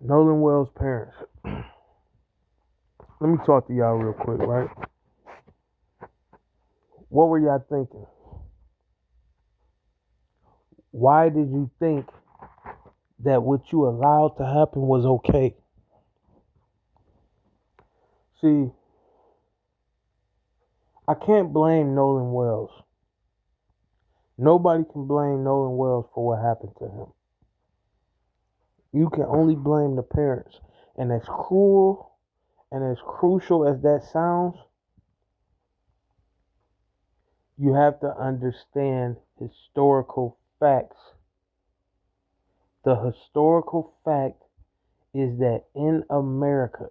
Nolan Wells' parents. Let me talk to y'all real quick, right? What were y'all thinking? Why did you think that what you allowed to happen was okay? See, I can't blame Nolan Wells. Nobody can blame Nolan Wells for what happened to him. You can only blame the parents. And as cruel and as crucial as that sounds, you have to understand historical facts. The historical fact is that in America,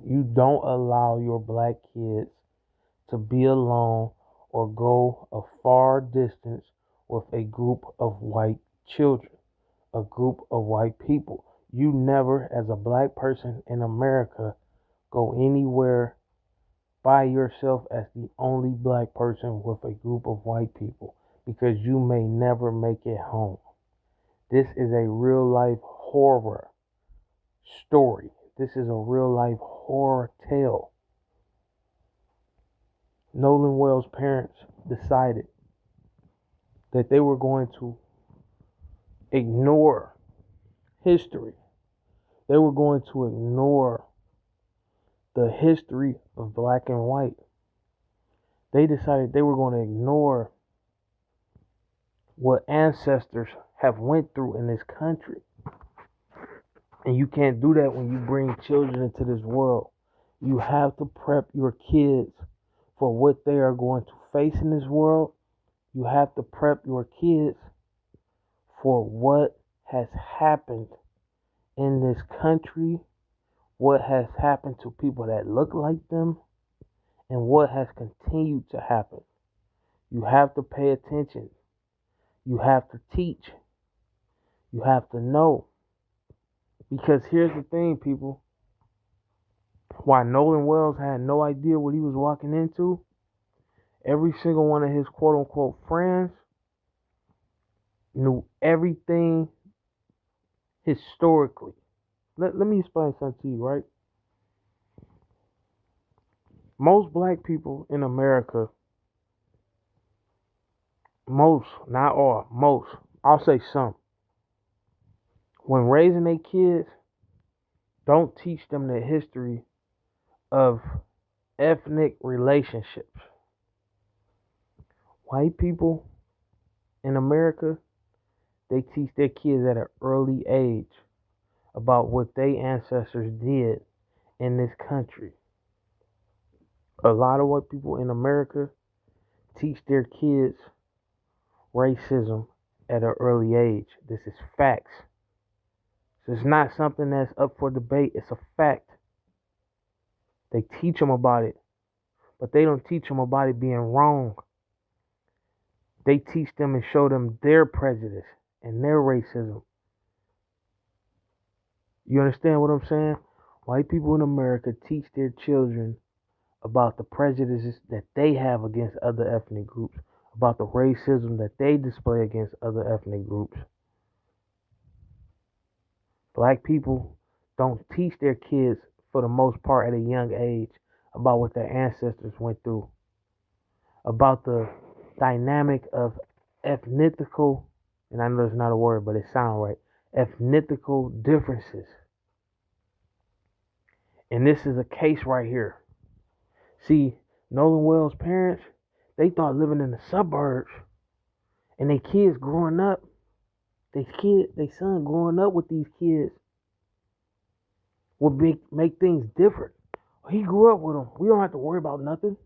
you don't allow your black kids to be alone or go a far distance with a group of white children, a group of white people. You never, as a black person in America, go anywhere by yourself as the only black person with a group of white people because you may never make it home. This is a real life horror story. This is a real life horror tale. Nolan Wells' parents decided that they were going to ignore history. They were going to ignore the history of black and white. They decided they were going to ignore what ancestors have went through in this country. And you can't do that when you bring children into this world. You have to prep your kids for what they are going to face in this world. You have to prep your kids for what has happened in this country, what has happened to people that look like them, and what has continued to happen. You have to pay attention. You have to teach. You have to know. Because here's the thing, people. Why Nolan Wells had no idea what he was walking into, every single one of his quote unquote friends knew everything historically. Let me explain something to you, right? Most black people in America, most, not all, most, I'll say some, when raising their kids, don't teach them the history of ethnic relationships. White people in America, they teach their kids at an early age about what their ancestors did in this country. A lot of white people in America teach their kids racism at an early age. This is facts. This is not something that's up for debate. It's a fact. They teach them about it, but they don't teach them about it being wrong. They teach them and show them their prejudice and their racism. You understand what I'm saying? White people in America teach their children about the prejudices that they have against other ethnic groups, about the racism that they display against other ethnic groups. Black people don't teach their kids, for the most part, at a young age, about what their ancestors went through, about the dynamic of ethnicical, and I know it's not a word, but it sounds right, ethnicical differences. And this is a case right here. See, Nolan Wells' parents, they thought living in the suburbs and their kids growing up, their son growing up with these kids would make things different. He grew up with them. We don't have to worry about nothing.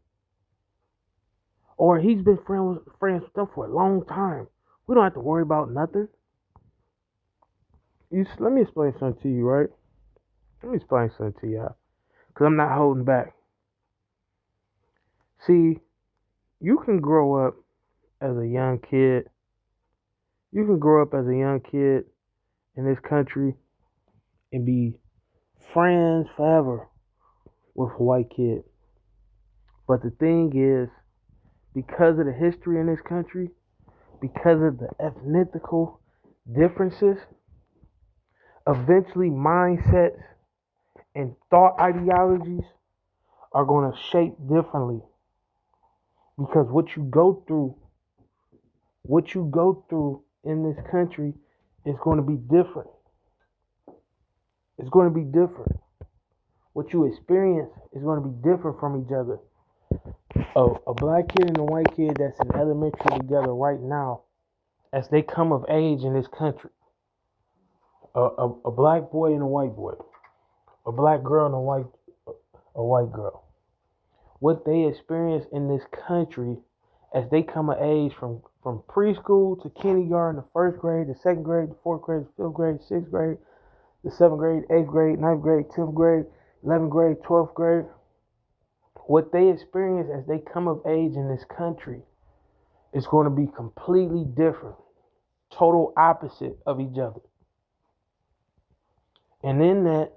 Or he's been friends with them for a long time. We don't have to worry about nothing. Let me explain something to you, right? Let me explain something to y'all. Because I'm not holding back. See, you can grow up as a young kid. You can grow up as a young kid in this country and be friends forever with a white kid. But the thing is, because of the history in this country, because of the ethnicical differences eventually mindsets and thought ideologies are going to shape differently, because what you go through in this country is going to be different. It's going to be different. What you experience is going to be different from each other. A black kid and a white kid that's in elementary together right now, as they come of age in this country, a black boy and a white boy, a black girl and a white girl, what they experience in this country as they come of age from preschool to kindergarten, the first grade, the second grade, the fourth grade, the fifth grade, sixth grade, the seventh grade, eighth grade, ninth grade, 10th grade, 11th grade, 12th grade, what they experience as they come of age in this country is going to be completely different, total opposite of each other. And in that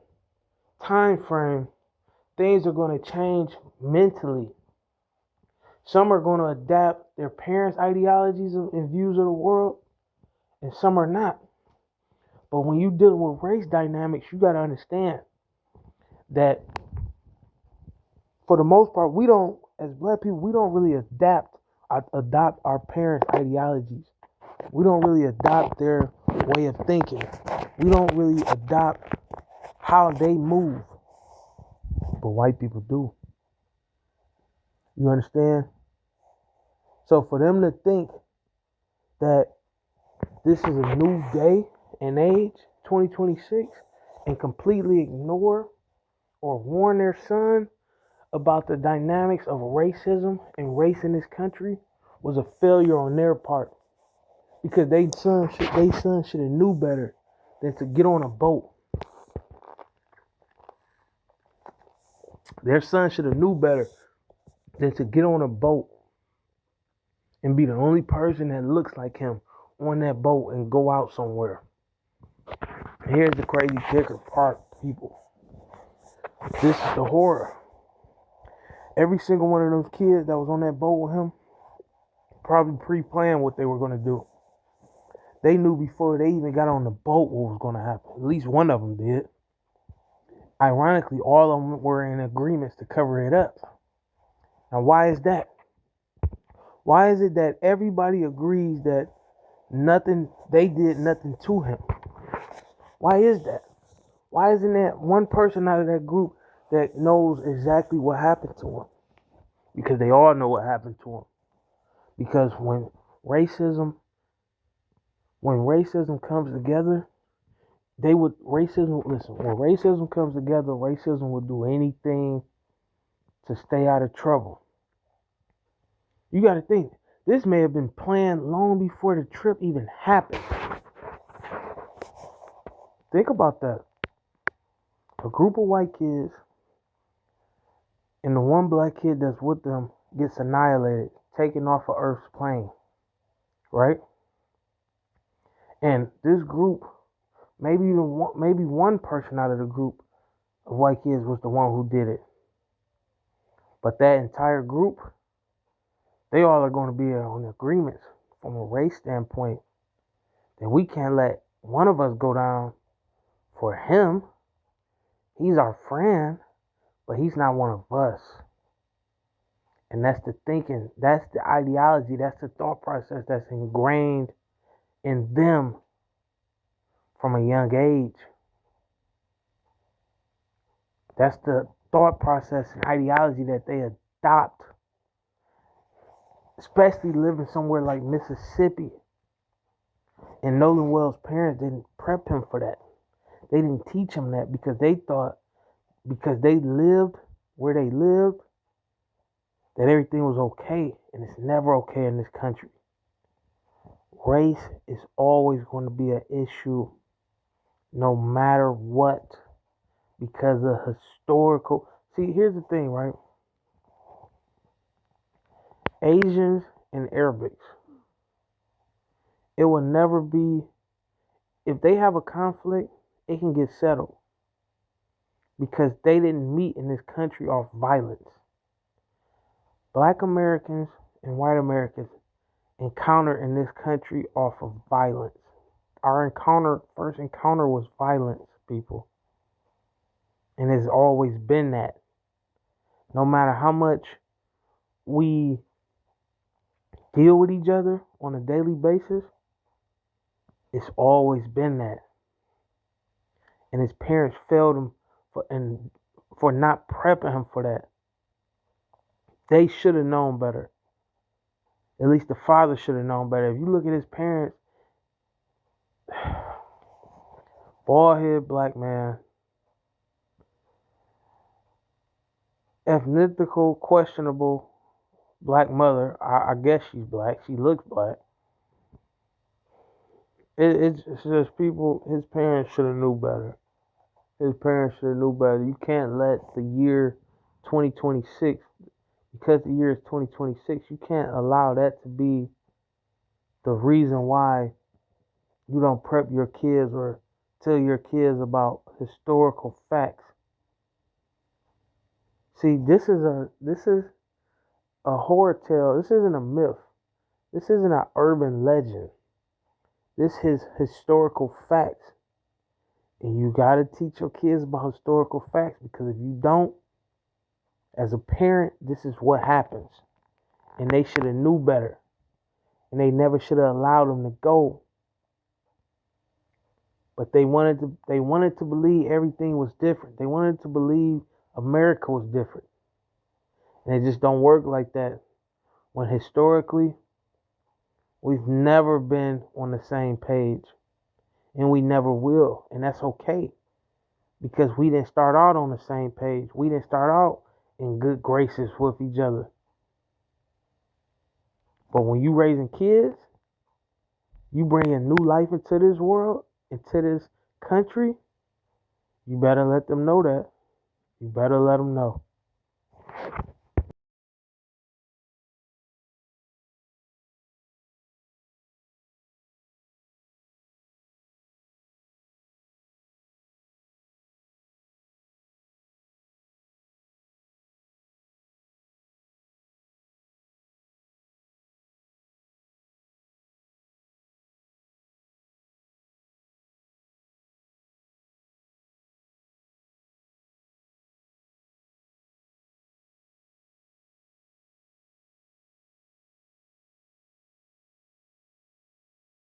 time frame, things are going to change mentally. Some are going to adapt their parents' ideologies and views of the world, and some are not. But when you deal with race dynamics, you got to understand that for the most part, we don't, as black people, we don't really adopt our parents' ideologies. We don't really adopt their way of thinking. We don't really adopt how they move. But white people do. You understand? So for them to think that this is a new day and age, 2026, and completely ignore or warn their son about the dynamics of racism and race in this country was a failure on their part. Because they son should have knew better than to get on a boat. Their son should have knew better than to get on a boat and be the only person that looks like him on that boat and go out somewhere. Here's the crazy kicker part, people. This is the horror. Every single one of those kids that was on that boat with him probably pre-planned what they were going to do. They knew before they even got on the boat what was going to happen. At least one of them did. Ironically, all of them were in agreements to cover it up. Now, why is that? Why is it that everybody agrees that they did nothing to him? Why is that? Why isn't that one person out of that group that knows exactly what happened to him? Because they all know what happened to him. Because when racism comes together, when racism comes together, racism will do anything to stay out of trouble. You got to think, this may have been planned long before the trip even happened. Think about that. A group of white kids and the one black kid that's with them gets annihilated, taken off of Earth's plane, right? And this group, maybe one person out of the group of white kids was the one who did it. But that entire group, they all are going to be on agreements from a race standpoint that we can't let one of us go down for him. He's our friend, but he's not one of us. And that's the thinking, that's the ideology, that's the thought process that's ingrained in them from a young age. That's the thought process and ideology that they adopt, especially living somewhere like Mississippi. And Nolan Wells' parents didn't prep him for that. They didn't teach him that because they thought, because they lived where they lived, that everything was okay. And it's never okay in this country. Race is always going to be an issue no matter what, because of historical. See, here's the thing, right? Asians and Arabics, it will never be, if they have a conflict, it can get settled because they didn't meet in this country off violence. Black Americans and white Americans encounter in this country off of violence. our first encounter was violence, people. And it's always been that. No matter how much we deal with each other on a daily basis, it's always been that. And his parents failed him for not prepping him for that. They should have known better. At least the father should have known better. If you look at his parents, bald head black man, ethnical questionable black mother. I guess she's black. She looks black. It's just people. His parents should have knew better. His parents should have knew better. You can't let the year 2026, because the year is 2026, you can't allow that to be the reason why you don't prep your kids or tell your kids about historical facts. See, this is a horror tale. This isn't a myth. This isn't an urban legend. This is historical facts. And you got to teach your kids about historical facts, because if you don't, as a parent, this is what happens. And they should have knew better. And they never should have allowed them to go. But they wanted to believe everything was different. They wanted to believe America was different. And it just don't work like that. When historically, we've never been on the same page. And we never will. And that's okay. Because we didn't start out on the same page. We didn't start out in good graces with each other. But when you raising kids, you bringing new life into this world, into this country, you better let them know that. You better let them know.